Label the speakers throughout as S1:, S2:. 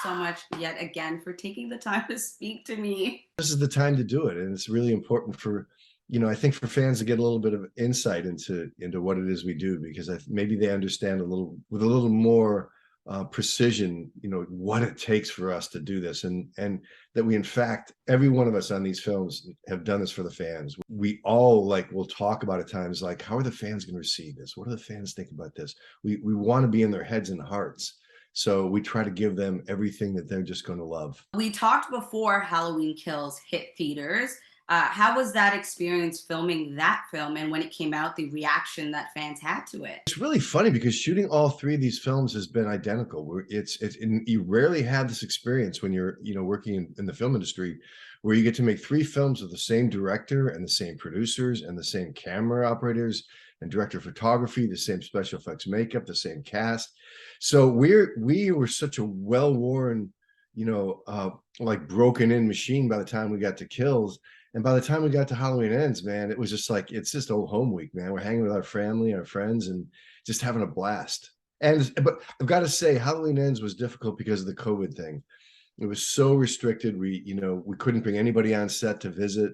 S1: so much yet again for taking the time to speak to me.
S2: This is the time to do it, and it's really important for, I think for fans to get a little bit of insight into what it is we do, because maybe they understand a little with a little more precision, what it takes for us to do this, and that we, in fact, every one of us on these films have done this for the fans. We all will talk about at times how are the fans going to receive this? What do the fans think about this? We want to be in their heads and hearts. So we try to give them everything that they're just going to love.
S1: We talked before Halloween Kills hit theaters. How was that experience filming that film, and when it came out, the reaction that fans had to it?
S2: It's really funny because shooting all three of these films has been identical. You rarely have this experience when you're working in the film industry, where you get to make three films with the same director and the same producers and the same camera operators and director of photography, the same special effects makeup, the same cast. So we were such a well-worn, broken in machine by the time we got to Kills. And by the time we got to Halloween Ends, man, it was just it's just old home week, man. We're hanging with our family, our friends, and just having a blast. But I've got to say, Halloween Ends was difficult because of the COVID thing. It was so restricted. We couldn't bring anybody on set to visit.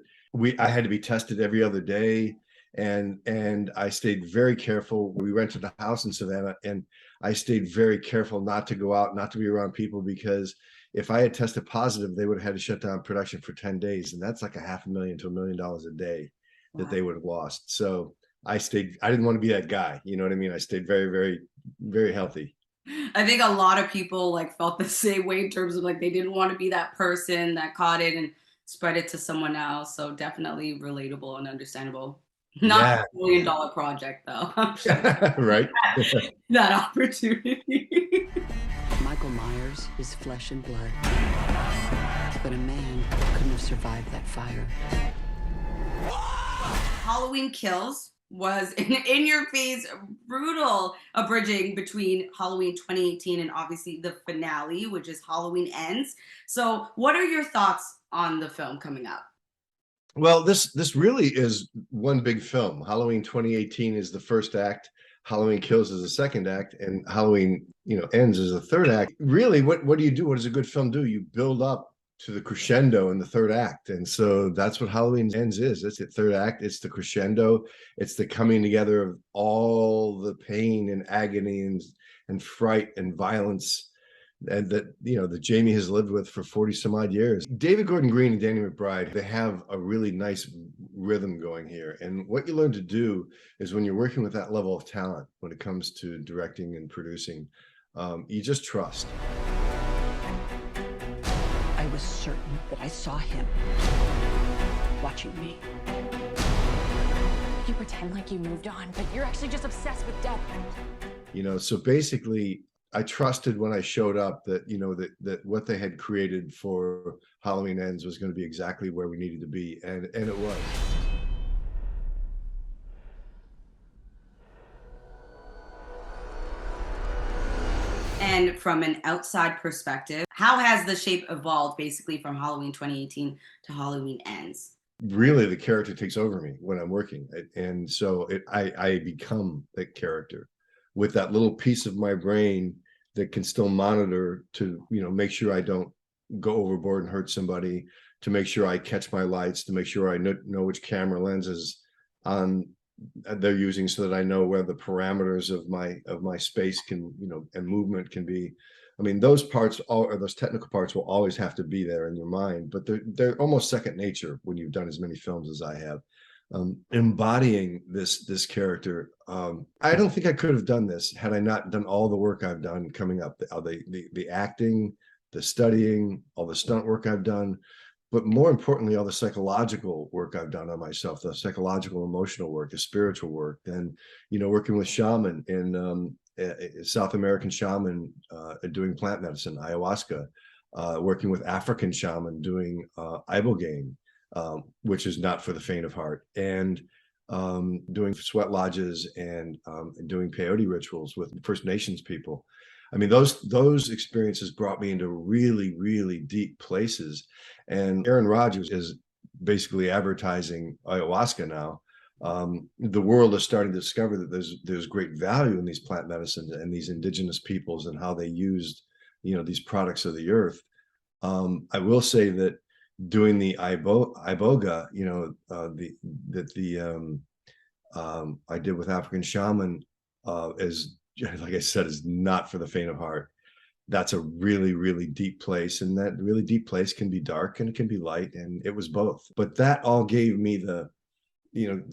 S2: I had to be tested every other day, and I stayed very careful. We rented a house in Savannah, and I stayed very careful not to go out, not to be around people, because if I had tested positive, they would have had to shut down production for 10 days. And that's like $500,000 to $1 million a day that they would have lost. So I didn't want to be that guy. You know what I mean? I stayed very, very, very healthy.
S1: I think a lot of people felt the same way in terms of they didn't want to be that person that caught it and spread it to someone else. So definitely relatable and understandable. Not
S2: Yeah.
S1: a $1 million project though. I'm sure
S2: Right.
S1: that opportunity.
S3: Michael Myers is flesh and blood, but a man couldn't have survived that fire.
S1: Halloween Kills was an in-your-face, brutal abridging between Halloween 2018 and obviously the finale, which is Halloween Ends. So what are your thoughts on the film coming up?
S2: Well, this really is one big film. Halloween 2018 is the first act. Halloween Kills is the second act, and Halloween, Ends is the third act. Really, what do you do? What does a good film do? You build up to the crescendo in the third act. And so that's what Halloween Ends is. It's the third act. It's the crescendo. It's the coming together of all the pain and agony and fright and violence and that Jamie has lived with for 40 some odd years. David Gordon Green and Danny McBride, they have a really nice rhythm going here. And what you learn to do is, when you're working with that level of talent, when it comes to directing and producing, you just trust.
S3: I was certain that I saw him watching me.
S4: You pretend like you moved on, but you're actually just obsessed with death.
S2: So basically, I trusted when I showed up that, that what they had created for Halloween Ends was going to be exactly where we needed to be. And it was.
S1: And from an outside perspective, how has the shape evolved basically from Halloween 2018 to Halloween Ends?
S2: Really, the character takes over me when I'm working. And so I become that character with that little piece of my brain that can still monitor to, make sure I don't go overboard and hurt somebody, to make sure I catch my lights, to make sure I know which camera lenses they're using, so that I know where the parameters of my space can, and movement can be. I mean, those technical parts will always have to be there in your mind, but they're almost second nature when you've done as many films as I have. Embodying this character, I don't think I could have done this had I not done all the work I've done coming up, the acting, the studying, all the stunt work I've done, but more importantly, all the psychological work I've done on myself, the psychological, emotional work, the spiritual work, and working with shaman in South American shaman doing plant medicine, ayahuasca, working with African shaman doing ibogaine, which is not for the faint of heart, and doing sweat lodges and doing peyote rituals with First Nations people. I mean, those experiences brought me into really, really deep places. And Aaron Rodgers is basically advertising ayahuasca now. The world is starting to discover that there's great value in these plant medicines and these indigenous peoples and how they used these products of the earth. I will say that doing the iboga, I did with African Shaman, is, like I said, is not for the faint of heart. That's a really, really deep place, and that really deep place can be dark and it can be light, and it was both. But that all gave me the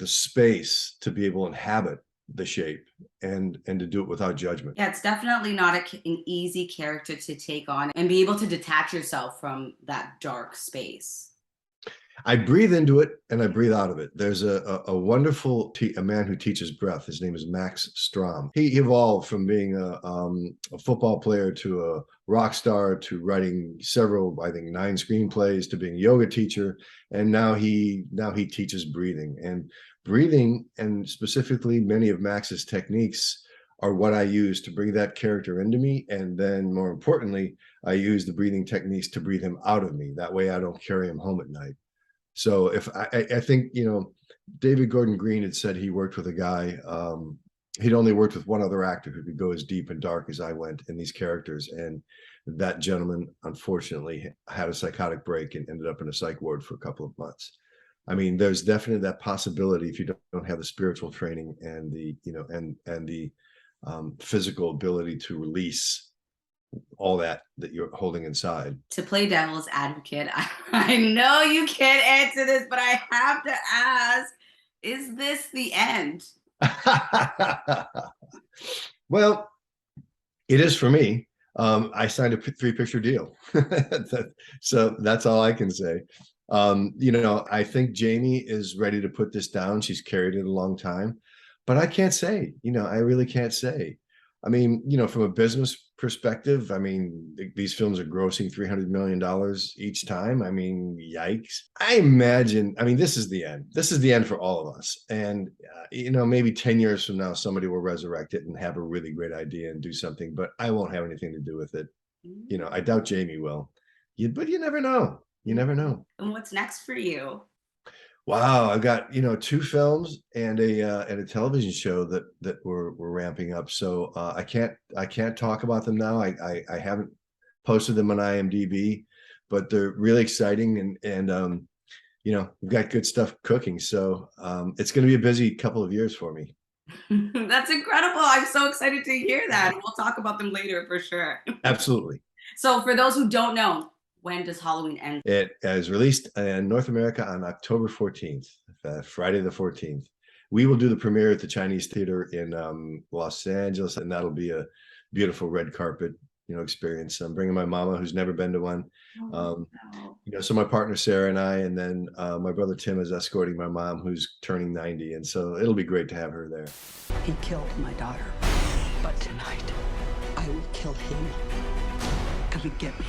S2: space to be able to inhabit the shape and to do it without judgment.
S1: Yeah, it's definitely not an easy character to take on and be able to detach yourself from that dark space.
S2: I breathe into it and I breathe out of it. There's a wonderful a man who teaches breath. His name is Max Strom. He evolved from being a football player to a rock star to writing several, I think 9 screenplays, to being a yoga teacher, and now he teaches breathing. And breathing, and specifically many of Max's techniques, are what I use to bring that character into me. And then more importantly, I use the breathing techniques to breathe him out of me. That way I don't carry him home at night. So if I think, David Gordon Green had said he worked with a guy, he'd only worked with one other actor who could go as deep and dark as I went in these characters. And that gentleman, unfortunately, had a psychotic break and ended up in a psych ward for a couple of months. I mean, there's definitely that possibility if you don't have the spiritual training and the, and the physical ability to release all that you're holding inside.
S1: To play devil's advocate, I know you can't answer this, but I have to ask, is this the end?
S2: Well, it is for me. I signed a 3-picture deal. So that's all I can say. I think Jamie is ready to put this down. She's carried it a long time, but I can't say, I really can't say. I mean, from a business perspective, I mean, these films are grossing $300 million each time. I mean, yikes. I imagine, this is the end. This is the end for all of us. And, maybe 10 years from now, somebody will resurrect it and have a really great idea and do something, but I won't have anything to do with it. I doubt Jamie will. But you never know. You never know.
S1: And what's next for you?
S2: Wow, I've got 2 films and a television show that we're ramping up. So I can't talk about them now. I haven't posted them on IMDb, but they're really exciting, and we've got good stuff cooking. So it's going to be a busy couple of years for me.
S1: That's incredible. I'm so excited to hear that. We'll talk about them later for sure.
S2: Absolutely.
S1: So for those who don't know, when does Halloween end?
S2: It is released in North America on October 14th, Friday the 14th. We will do the premiere at the Chinese Theater in Los Angeles, and that'll be a beautiful red carpet, experience. I'm bringing my mama, who's never been to one.
S1: Wow.
S2: So my partner Sarah and I, and then my brother Tim is escorting my mom, who's turning 90, and so it'll be great to have her there.
S3: He killed my daughter, but tonight I will kill him. Come and get me.